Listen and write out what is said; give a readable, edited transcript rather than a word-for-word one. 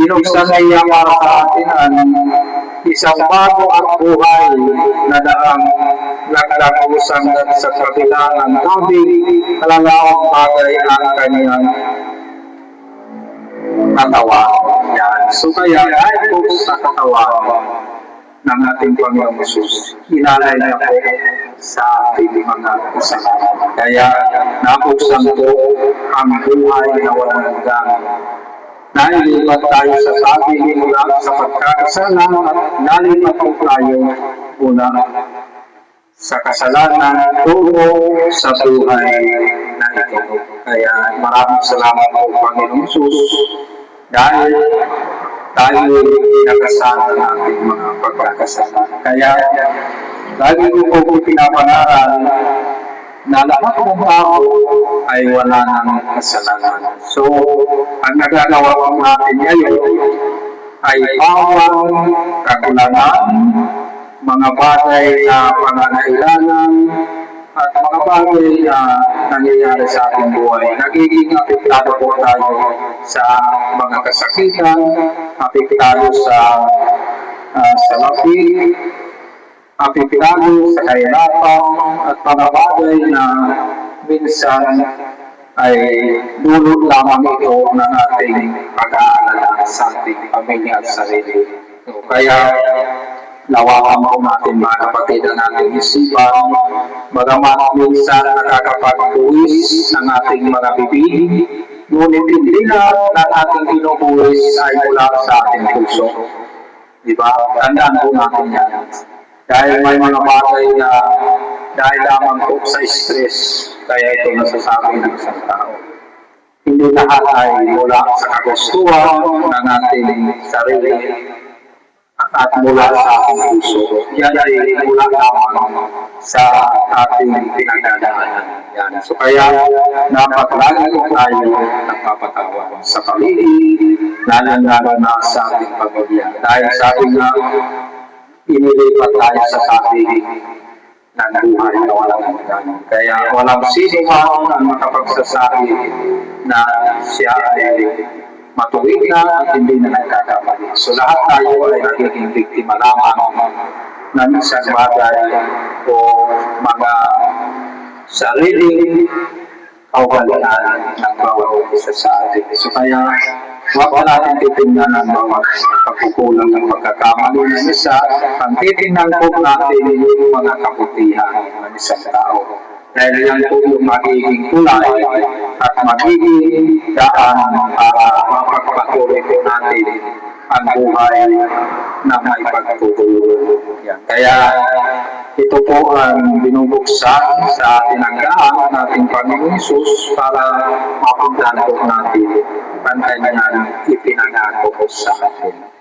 binuksan niya para sa atin ang isang bago ang buhay na daang naglagusan sa kabila ng tubig, kalalawang bagay ang kanyang katawan. Yan. So kaya ay po sa katawan ng ating Panginoong Jesus, inalay niya po sa ating mga kasalanan. Kaya nabuksan po ang buhay na walang hanggan. Nailipat tayo sa sabi mula sa pagkakasalan at nalipat po tayo mula sa kasalanan tungo sa buhay na ito. Kaya maraming salamat po Panginoong Jesus dahil tayo nagkasala ng ating mga pagkakasala. Kaya lagi ko po pinapangaral na lahat ng tao ay wala ng kasalanan. So, ang nagagawa po natin ngayon ay bawang kakulangan, mga bagay na pangangailangan, at mga bagay na nangyayari sa ating buhay. Nagiging apektado po tayo sa mga kasakitan, apektado sa lapi, apektado sa kahirapan, at mga bagay na minsan ay dulot lamang ito ng ating pag-aalala sa ating pamilya at sarili. So, kaya lawakan po natin mga kapatid ang ating isipan, bagamat minsan nakakapagbuwis ng ating mga bibig, ngunit hindi na ng ating pinubuwis ay mula sa ating puso. Diba? Tandaan po natin yan. Dahil may mga bagay na dahil lamang po sa stress, kaya ito nasasabi ng isang tao. Hindi lahat ay mula sa kagustuhan ng ating sarili at mula sa ating puso. Yan ay mula lamang sa ating pinagdadaanan. Yan. So kaya dapat lagi po tayo nagpapatawa sa paligid, lalo na sa ating pamilya. Dahil sabi nga, inilipat tayo sa paligid ng buhay na walang hanggan. Kaya walang sino man ang makapagsasabi na siya ay matuwid na at hindi na nagkakamali. So lahat tayo ay nagiging biktima lamang ng isang bagay o mga sariling kaugalian ng bawat isa sa atin. So kaya huwag na natin titingnan ang bawat pagkukulang ng pagkakamali ng isa, ang titingnan po natin yung mga kabutihan ng isang tao. Dahil yan po yung magiging kulay at magiging daan para mapagpatuloy po natin ang buhay na may pagtutulong. Kaya ito po ang binubuksan sa tinanggaan ng ating Panginoong Jesus para mapuntahan po natin ang kanyang ipinangako sa atin.